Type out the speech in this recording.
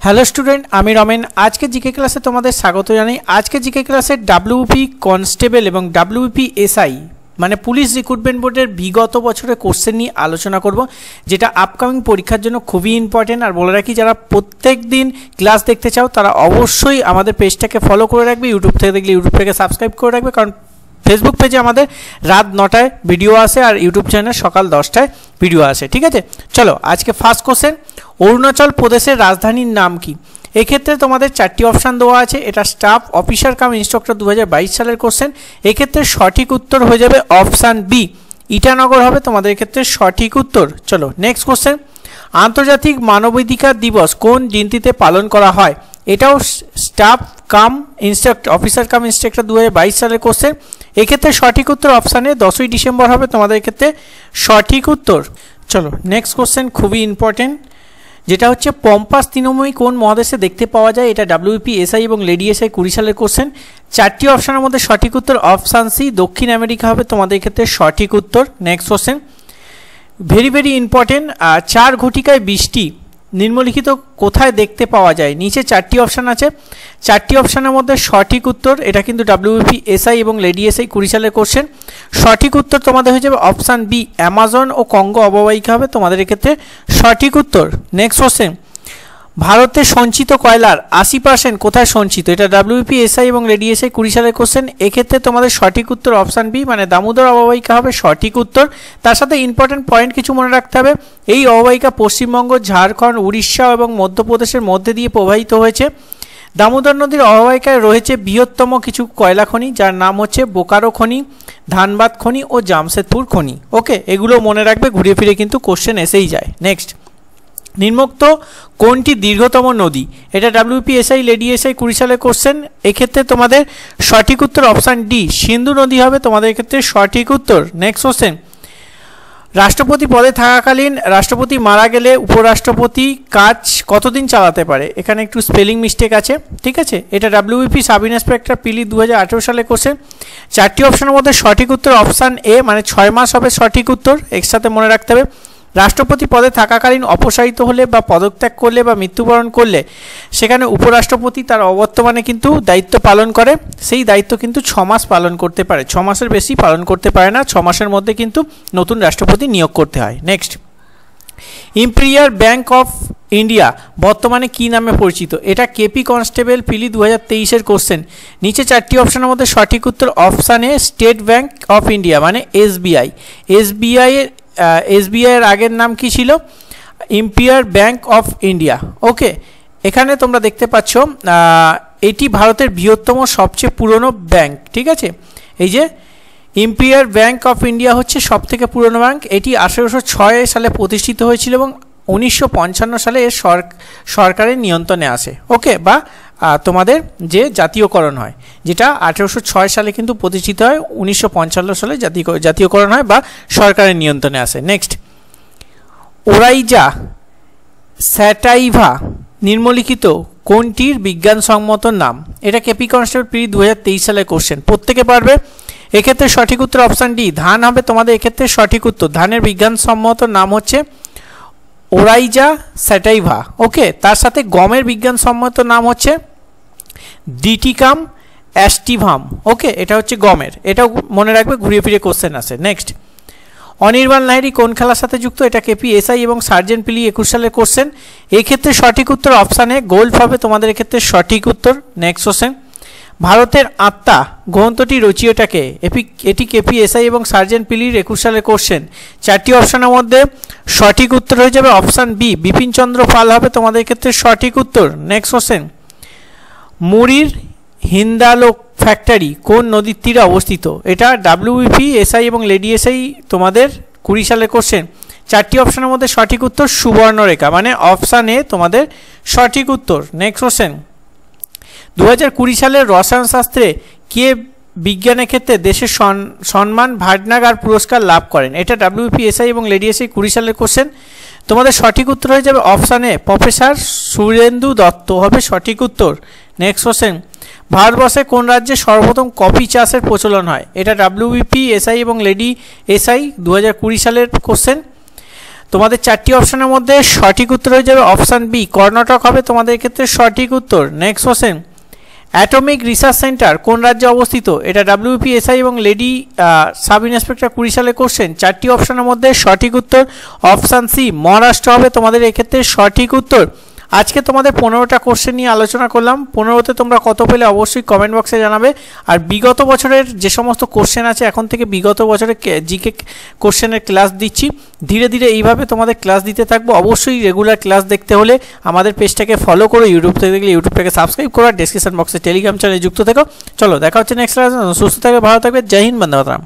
Hello student, আমি রমেন। আজকে GK ক্লাসে তোমাদের স্বাগত জানাই। আজকে জিকে ক্লাসে ডাব্লিউপি কনস্টেবল এবং ডাব্লিউপি এসআই মানে পুলিশ রিক্রুটমেন্ট বোর্ডের বিগত বছরের কোশ্চেন নিয়ে আলোচনা করব, যেটা আপকামিং পরীক্ষার জন্য খুবই ইম্পর্টেন্ট। আর বলে রাখি, যারা প্রত্যেক দিন ক্লাস দেখতে চাও তারা অবশ্যই আমাদের পেজটাকে ফলো করে রাখবে। ইউটিউব থেকে দেখলে ইউটিউব থেকে সাবস্ক্রাইব করে রাখবে, কারণ ফেসবুক পেজে আমাদের রাত 9টায় ভিডিও আসে আর ইউটিউব চ্যানেলে সকাল 10টায় ভিডিও আসে। ঠিক আছে, চলো আজকে ফার্স্ট কোশ্চেন, অরুণাচল প্রদেশের রাজধানীর নাম কি? এক্ষেত্রে তোমাদের 4টি অপশান দেওয়া আছে। এটা স্টাফ অফিসার কাম ইন্সট্রাক্টর 2022 সালের কোশ্চেন। এক্ষেত্রে সঠিক উত্তর হয়ে যাবে অপশান বি, ইটানগর হবে তোমাদের ক্ষেত্রে সঠিক উত্তর। চলো নেক্সট কোশ্চেন, আন্তর্জাতিক মানবাধিকার দিবস কোন দিনটিতে পালন করা হয়? এটাও স্টাফ কাম ইন্সট্রাক্টর অফিসার কাম ইন্সট্রাক্টর 2022 সালের কোশ্চেন। এক্ষেত্রে সঠিক উত্তর অপশানে 10ই ডিসেম্বর হবে তোমাদের ক্ষেত্রে সঠিক উত্তর। চলো নেক্সট কোশ্চেন, খুবই ইম্পর্টেন্ট, যেটা হচ্ছে পম্পাস তৃণময়ী কোন মহাদেশে দেখতে পাওয়া যায়? এটা ডাব্লিউপি এসআই এবং লেডি এসআই 20 সালের কোশ্চেন। 4টি অপশানের মধ্যে সঠিক উত্তর অপশান সি, দক্ষিণ আমেরিকা হবে তোমাদের ক্ষেত্রে সঠিক উত্তর। নেক্সট কোশ্চেন, ভেরি ইম্পর্টেন্ট, 4 ঘটিকায় বৃষ্টি নিম্নলিখিত কোথায় দেখতে পাওয়া যায়? নিচে 4টি অপশান আছে। 4টি অপশানের মধ্যে সঠিক উত্তর, এটা কিন্তু ডাব্লিউপি এসআই এবং লেডি এসআই 20 সালের কোশ্চেন। সঠিক উত্তর তোমাদের হয়ে যাবে অপশান বি, অ্যামাজন ও কঙ্গো অববাহিকা হবে তোমাদের এক্ষেত্রে সঠিক উত্তর। নেক্সট কোশ্চেন, ভারতের সঞ্চিত কয়লার 80% কোথায় সঞ্চিত? এটা ডাব্লিউপি এসআই এবং লেডি এসআই 20 সালের কোশ্চেন। এক্ষেত্রে তোমাদের সঠিক উত্তর অপশান বি, মানে দামোদর অববাহিকা হবে সঠিক উত্তর। তার সাথে ইম্পর্টেন্ট পয়েন্ট কিছু মনে রাখতে হবে। এই অববাহিকা পশ্চিমবঙ্গ, ঝাড়খণ্ড, উড়িষ্যা এবং মধ্যপ্রদেশের মধ্যে দিয়ে প্রবাহিত হয়েছে। দামোদর নদীর অববাহিকায় রয়েছে বৃহত্তম কিছু কয়লা খনি, যার নাম হচ্ছে বোকারো খনি, ধানবাদ খনি ও জামশেদপুর খনি। ওকে, এগুলো মনে রাখবে, ঘুরে ফিরে কিন্তু কোশ্চেন এসেই যায়। নেক্সট, নিম্নোক্ত কোনটি দীর্ঘতম নদী? এটা ডাব্লিউপি এসআই লেডি এসআই 20 সালের কোশ্চেন। এক্ষেত্রে তোমাদের সঠিক উত্তর অপশান ডি, সিন্ধু নদী হবে তোমাদের ক্ষেত্রে সঠিক উত্তর। নেক্সট কোশ্চেন, রাষ্ট্রপতি পদে থাকাকালীন রাষ্ট্রপতি মারা গেলে উপরাষ্ট্রপতি কাজ কতদিন চালাতে পারে? এখানে একটু স্পেলিং মিস্টেক আছে, ঠিক আছে। এটা ডাব্লিউপি সাব ইন্সপেক্টর পিলি 2018 সালে কোশ্চেন। 4টি অপশানের মধ্যে সঠিক উত্তর অপশান এ, মানে 6 মাস হবে সঠিক উত্তর। একসাথে মনে রাখতে হবে, রাষ্ট্রপতি পদে থাকাকালীন অপসারিত হলে বা পদত্যাগ করলে বা মৃত্যুবরণ করলে সেখানে উপরাষ্ট্রপতি তার অবর্তমানে কিন্তু দায়িত্ব পালন করে। সেই দায়িত্ব কিন্তু 6 মাস পালন করতে পারে, 6 মাসের বেশি পালন করতে পারে না। 6 মাসের মধ্যে কিন্তু নতুন রাষ্ট্রপতি নিয়োগ করতে হয়। Next, imperial Bank of India বর্তমানে কি নামে পরিচিত? এটা কেপি কনস্টেবল পিলি 2023 কোশ্চেন। নিচে 4টি অপশানের মধ্যে সঠিক উত্তর option A, State Bank of India মানে এসবিআই। এসবিআই এর আগের নাম কি ছিল? Imperial Bank of India. Okay, এখানে তোমরা দেখতে পাচ্ছ এটি ভারতের বৃহত্তম সবচেয়ে পুরনো ব্যাংক। ঠিক আছে, এই যে ইম্পেরিয়াল ব্যাংক অফ ইন্ডিয়া হচ্ছে সবথেকে পুরনো ব্যাংক। এটি 1806 সালে প্রতিষ্ঠিত হয়েছিল এবং 1955 সালে এর সরকারের নিয়ন্ত্রণে আসে। ওকে, বা তোমাদের যে জাতীয়করণ হয়, যেটা 1806 সালে কিন্তু প্রতিষ্ঠিত হয়, 1955 সালে জাতীয়করণ হয় বা সরকারের নিয়ন্ত্রণে আসে। নেক্সট, ওরাইজা স্যাটাইভা নিম্নলিখিত কোনটির বিজ্ঞানসম্মত নাম? এটা কেপি কনস্টেবল পিলি 2023 সালের কোশ্চেন, প্রত্যেকে পারবে। এক্ষেত্রে সঠিক উত্তর অপশান ডি, ধান হবে তোমাদের এক্ষেত্রে সঠিক উত্তর। ধানের বিজ্ঞানসম্মত নাম হচ্ছে ওরাইজা স্যাটাইভা। ওকে, তার সাথে গমের বিজ্ঞানসম্মত নাম হচ্ছে ডিটিকাম অ্যাস্টিভাম। ওকে, এটা হচ্ছে গমের, এটাও মনে রাখবে, ঘুরিয়ে ফিরে কোশ্চেন আসে। নেক্সট, অনির্বাণ লাহিড়ী কোন খেলার সাথে যুক্ত? এটা কেপি এসআই এবং সার্জেন্ট পিলি 21 সালের কোশ্চেন। এক্ষেত্রে সঠিক উত্তর অপশানে গোল্ফ হবে তোমাদের এক্ষেত্রে সঠিক উত্তর। নেক্সট কোশ্চেন, ভারতের আত্মা গ্রন্থটি রচিয়টাকে? এটি কেপি এসআই এবং সার্জেন্ট পিলির 21 সালের কোশ্চেন। 4টি অপশানের মধ্যে সঠিক উত্তর হয়ে যাবে অপশান বি, বিপিন চন্দ্র পাল হবে তোমাদের ক্ষেত্রে সঠিক উত্তর। নেক্সট কোশ্চেন, মুরির হিন্দালোক ফ্যাক্টরি কোন নদীর তীরে অবস্থিত? এটা ডাব্লিউপি এসআই এবং লেডি এসআই তোমাদের 20 সালের কোশ্চেন। 4টি অপশানের মধ্যে সঠিক উত্তর সুবর্ণরেখা, মানে অপশান এ তোমাদের সঠিক উত্তর। নেক্সট কোশ্চেন, 2020 সালের রসায়ন শাস্ত্রে কে বিজ্ঞানের ক্ষেত্রে দেশের সম্মান ভাটনাগার পুরস্কার লাভ করেন? এটা ডাব্লিউপি এসআই এবং লেডি এসআই 20 সালের কোশ্চেন। তোমাদের সঠিক উত্তর হয়ে যাবে অপশান এ, প্রফেসর সুরেন্দু দত্ত হবে সঠিক উত্তর। নেক্সট কোশ্চেন, ভারতবর্ষে কোন রাজ্যে সর্বপ্রথম কফি চাষের প্রচলন হয়? এটা ডাব্লিউপি এসআই এবং লেডি এসআই 2020 সালের কোশ্চেন। তোমাদের 4টি অপশনের মধ্যে সঠিক উত্তর হয়ে যাবে অপশান বি, কর্ণাটক হবে তোমাদের ক্ষেত্রে সঠিক উত্তর। Next question, atomic research centre কোন রাজ্যে অবস্থিত? এটা WPSI এবং লেডি সাব ইন্সপেক্টর 20 সালে কোশ্চেন। 4টি অপশনের মধ্যে সঠিক উত্তর অপশান সি, মহারাষ্ট্র হবে তোমাদের এক্ষেত্রে সঠিক উত্তর। আজকে তোমাদের 15টা কোশ্চেন নিয়ে আলোচনা করলাম। 15তে তোমরা কত পেলে অবশ্যই কমেন্ট বক্সে জানাবে। আর বিগত বছরের যে সমস্ত কোশ্চেন আছে, এখন থেকে বিগত বছরের জিকে কোশ্চেনের ক্লাস দিচ্ছি। ধীরে ধীরে এইভাবে তোমাদের ক্লাস দিতে থাকবো। অবশ্যই রেগুলার ক্লাস দেখতে হলে আমাদের পেজটাকে ফলো করো, ইউটিউব থেকে দেখলে ইউটিউবটাকে সাবস্ক্রাইব করো, আর ডেসক্রিপশন বক্সে টেলিগ্রাম চ্যানেলে যুক্ত থেকো। চলো দেখা হচ্ছে নেক্সট ক্লাস। সুস্থ থাকবে, ভালো থাকবে। জয় হিন্দ, বন্দে মাতরম।